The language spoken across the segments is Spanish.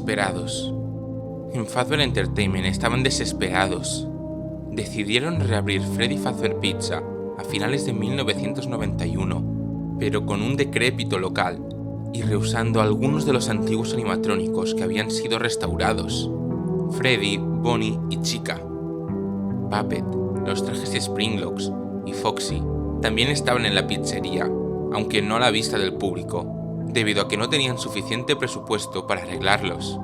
desesperados. En Fazbear Entertainment estaban desesperados. Decidieron reabrir Freddy Fazbear Pizza a finales de 1991, pero con un decrépito local y rehusando algunos de los antiguos animatrónicos que habían sido restaurados: Freddy, Bonnie y Chica. Puppet, los trajes de Springlock y Foxy también estaban en la pizzería, aunque no a la vista del público, debido a que no tenían suficiente presupuesto para arreglarlos.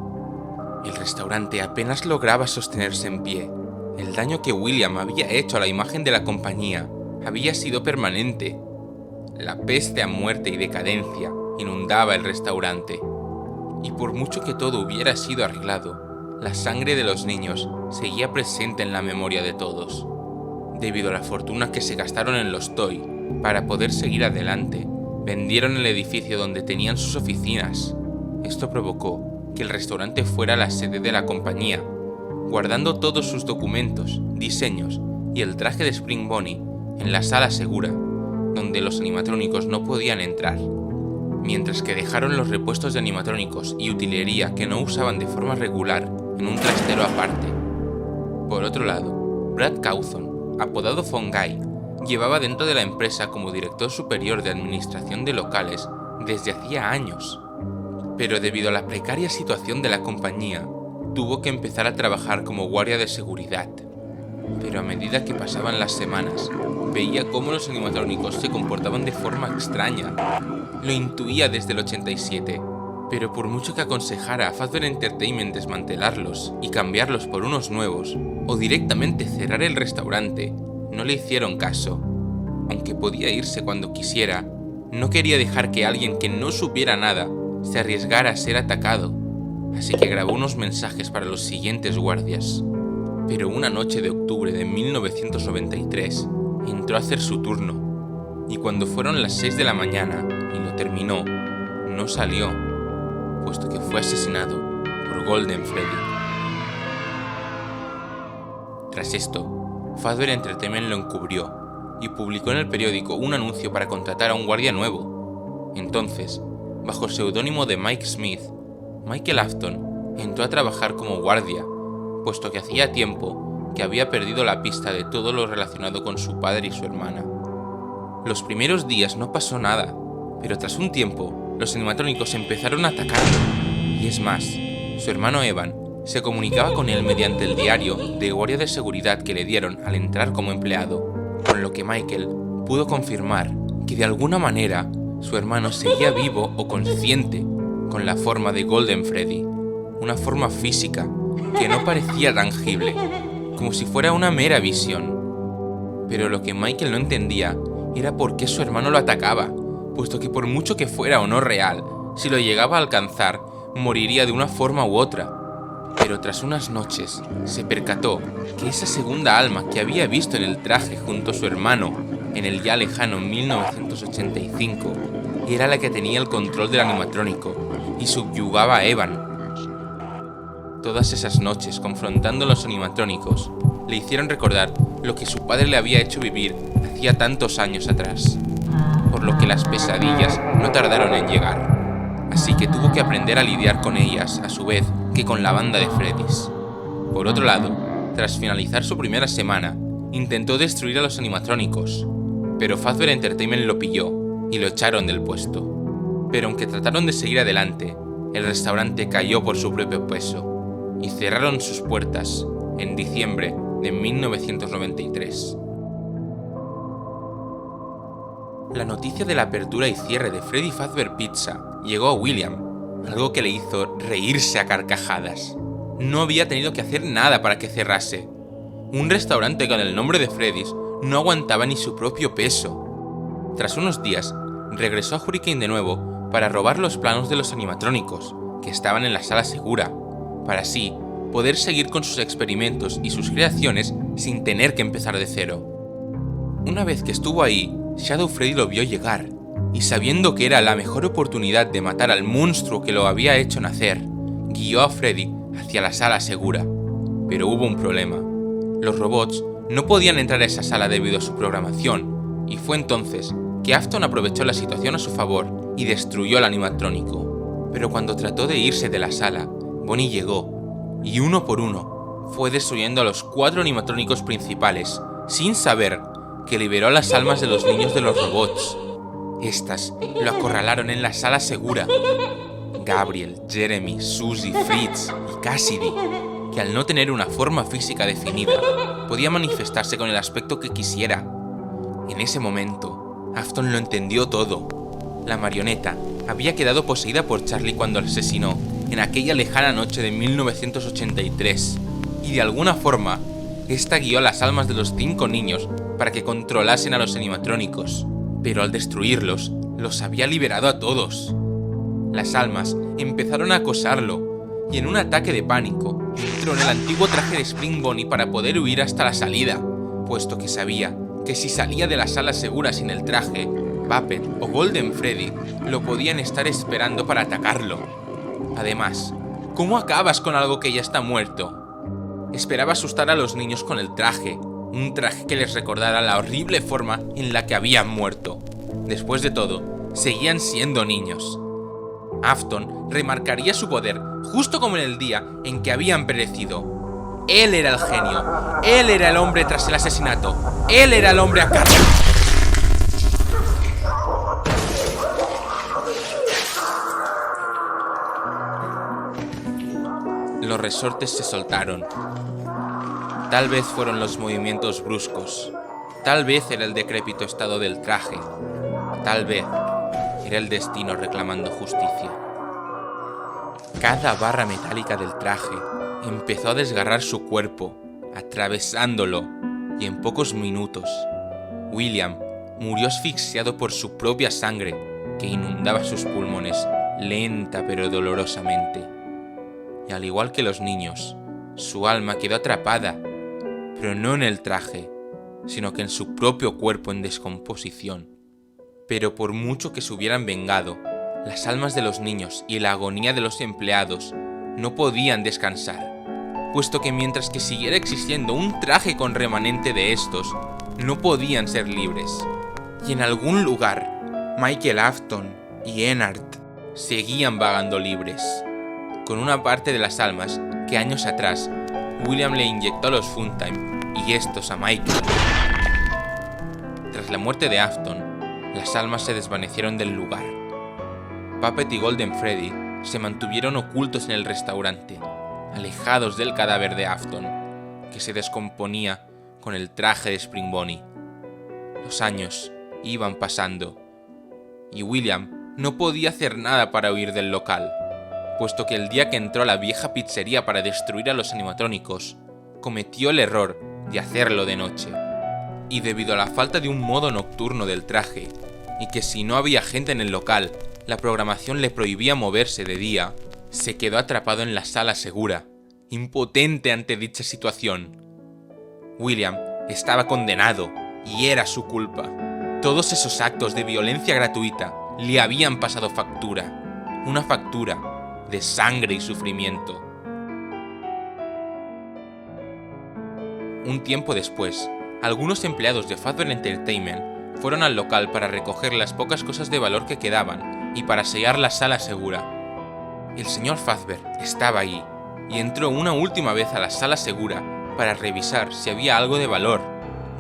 El restaurante apenas lograba sostenerse en pie. El daño que William había hecho a la imagen de la compañía había sido permanente. La peste a muerte y decadencia inundaba el restaurante. Y por mucho que todo hubiera sido arreglado, la sangre de los niños seguía presente en la memoria de todos. Debido a la fortuna que se gastaron en los toy para poder seguir adelante, vendieron el edificio donde tenían sus oficinas. Esto provocó que el restaurante fuera la sede de la compañía, guardando todos sus documentos, diseños y el traje de Spring Bonnie en la sala segura, donde los animatrónicos no podían entrar, mientras que dejaron los repuestos de animatrónicos y utilería que no usaban de forma regular en un trastero aparte. Por otro lado, Brad Cawthon, apodado Fungi, llevaba dentro de la empresa como director superior de administración de locales desde hacía años, pero debido a la precaria situación de la compañía, tuvo que empezar a trabajar como guardia de seguridad. Pero a medida que pasaban las semanas, veía cómo los animatrónicos se comportaban de forma extraña. Lo intuía desde el 87, pero por mucho que aconsejara a Fazbear Entertainment desmantelarlos y cambiarlos por unos nuevos, o directamente cerrar el restaurante, no le hicieron caso. Aunque podía irse cuando quisiera, no quería dejar que alguien que no supiera nada se arriesgara a ser atacado, así que grabó unos mensajes para los siguientes guardias. Pero una noche de octubre de 1993 entró a hacer su turno, y cuando fueron las 6 de la mañana y lo terminó, no salió, puesto que fue asesinado por Golden Freddy. Tras esto, Fazbear Entertainment lo encubrió y publicó en el periódico un anuncio para contratar a un guardia nuevo. Entonces, bajo el seudónimo de Mike Smith, Michael Afton entró a trabajar como guardia, puesto que hacía tiempo que había perdido la pista de todo lo relacionado con su padre y su hermana. Los primeros días no pasó nada, pero tras un tiempo, los animatrónicos empezaron a atacarlo, y es más, su hermano Evan se comunicaba con él mediante el diario de guardia de seguridad que le dieron al entrar como empleado, con lo que Michael pudo confirmar que de alguna manera su hermano seguía vivo o consciente, con la forma de Golden Freddy, una forma física que no parecía tangible, como si fuera una mera visión. Pero lo que Michael no entendía era por qué su hermano lo atacaba, puesto que por mucho que fuera o no real, si lo llegaba a alcanzar, moriría de una forma u otra. Pero tras unas noches, se percató que esa segunda alma que había visto en el traje junto a su hermano en el ya lejano 1985, era la que tenía el control del animatrónico y subyugaba a Evan. Todas esas noches confrontando a los animatrónicos le hicieron recordar lo que su padre le había hecho vivir hacía tantos años atrás, por lo que las pesadillas no tardaron en llegar, así que tuvo que aprender a lidiar con ellas a su vez que con la banda de Freddys. Por otro lado, tras finalizar su primera semana, intentó destruir a los animatrónicos, pero Fazbear Entertainment lo pilló y lo echaron del puesto. Pero aunque trataron de seguir adelante, el restaurante cayó por su propio peso y cerraron sus puertas en diciembre de 1993. La noticia de la apertura y cierre de Freddy Fazbear Pizza llegó a William, algo que le hizo reírse a carcajadas. No había tenido que hacer nada para que cerrase. Un restaurante con el nombre de Freddy's no aguantaba ni su propio peso. Tras unos días, regresó a Hurricane de nuevo para robar los planos de los animatrónicos, que estaban en la sala segura, para así poder seguir con sus experimentos y sus creaciones sin tener que empezar de cero. Una vez que estuvo ahí, Shadow Freddy lo vio llegar, y sabiendo que era la mejor oportunidad de matar al monstruo que lo había hecho nacer, guió a Freddy hacia la sala segura. Pero hubo un problema. Los robots no podían entrar a esa sala debido a su programación, y fue entonces que Afton aprovechó la situación a su favor y destruyó al animatrónico. Pero cuando trató de irse de la sala, Bonnie llegó, y uno por uno fue destruyendo a los 4 animatrónicos principales, sin saber que liberó las almas de los niños de los robots. Estas lo acorralaron en la sala segura. Gabriel, Jeremy, Susie, Fritz y Cassidy, que al no tener una forma física definida, podía manifestarse con el aspecto que quisiera. En ese momento, Afton lo entendió todo. La marioneta había quedado poseída por Charlie cuando la asesinó en aquella lejana noche de 1983, y de alguna forma, esta guió a las almas de los 5 niños para que controlasen a los animatrónicos, pero al destruirlos, los había liberado a todos. Las almas empezaron a acosarlo, y en un ataque de pánico, entró en el antiguo traje de Spring Bonnie para poder huir hasta la salida, puesto que sabía que si salía de la sala segura sin el traje, Puppet o Golden Freddy lo podían estar esperando para atacarlo. Además, ¿cómo acabas con algo que ya está muerto? Esperaba asustar a los niños con el traje, un traje que les recordara la horrible forma en la que habían muerto. Después de todo, seguían siendo niños. Afton remarcaría su poder justo como en el día en que habían perecido. Él era el genio, él era el hombre tras el asesinato, él era el hombre a cargo. Los resortes se soltaron. Tal vez fueron los movimientos bruscos, tal vez era el decrépito estado del traje, tal vez era el destino reclamando justicia. Cada barra metálica del traje empezó a desgarrar su cuerpo, atravesándolo, y en pocos minutos, William murió asfixiado por su propia sangre que inundaba sus pulmones lenta pero dolorosamente. Y al igual que los niños, su alma quedó atrapada, pero no en el traje, sino que en su propio cuerpo en descomposición. Pero por mucho que se hubieran vengado, las almas de los niños y la agonía de los empleados no podían descansar, puesto que mientras que siguiera existiendo un traje con remanente de estos, no podían ser libres. Y en algún lugar, Michael Afton y Ennard seguían vagando libres, con una parte de las almas que años atrás William le inyectó a los Funtime y estos a Michael. Tras la muerte de Afton, las almas se desvanecieron del lugar. Puppet y Golden Freddy se mantuvieron ocultos en el restaurante, alejados del cadáver de Afton, que se descomponía con el traje de Spring Bonnie. Los años iban pasando, y William no podía hacer nada para huir del local, puesto que el día que entró a la vieja pizzería para destruir a los animatrónicos, cometió el error de hacerlo de noche. Y debido a la falta de un modo nocturno del traje, y que si no había gente en el local, la programación le prohibía moverse de día, se quedó atrapado en la sala segura, impotente ante dicha situación. William estaba condenado, y era su culpa. Todos esos actos de violencia gratuita le habían pasado factura, una factura de sangre y sufrimiento. Un tiempo después, algunos empleados de Fazbear Entertainment fueron al local para recoger las pocas cosas de valor que quedaban y para sellar la sala segura. El señor Fazbear estaba ahí y entró una última vez a la sala segura para revisar si había algo de valor,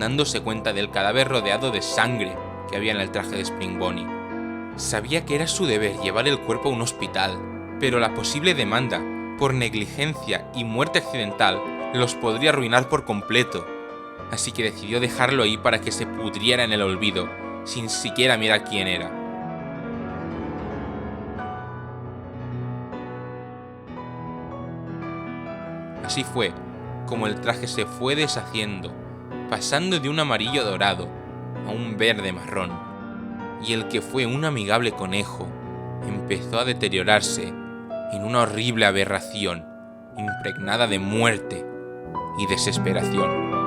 dándose cuenta del cadáver rodeado de sangre que había en el traje de Spring Bonnie. Sabía que era su deber llevar el cuerpo a un hospital, pero la posible demanda por negligencia y muerte accidental los podría arruinar por completo, así que decidió dejarlo ahí para que se pudriera en el olvido, sin siquiera mirar quién era. Así fue como el traje se fue deshaciendo, pasando de un amarillo dorado a un verde marrón, y el que fue un amigable conejo empezó a deteriorarse en una horrible aberración impregnada de muerte y desesperación.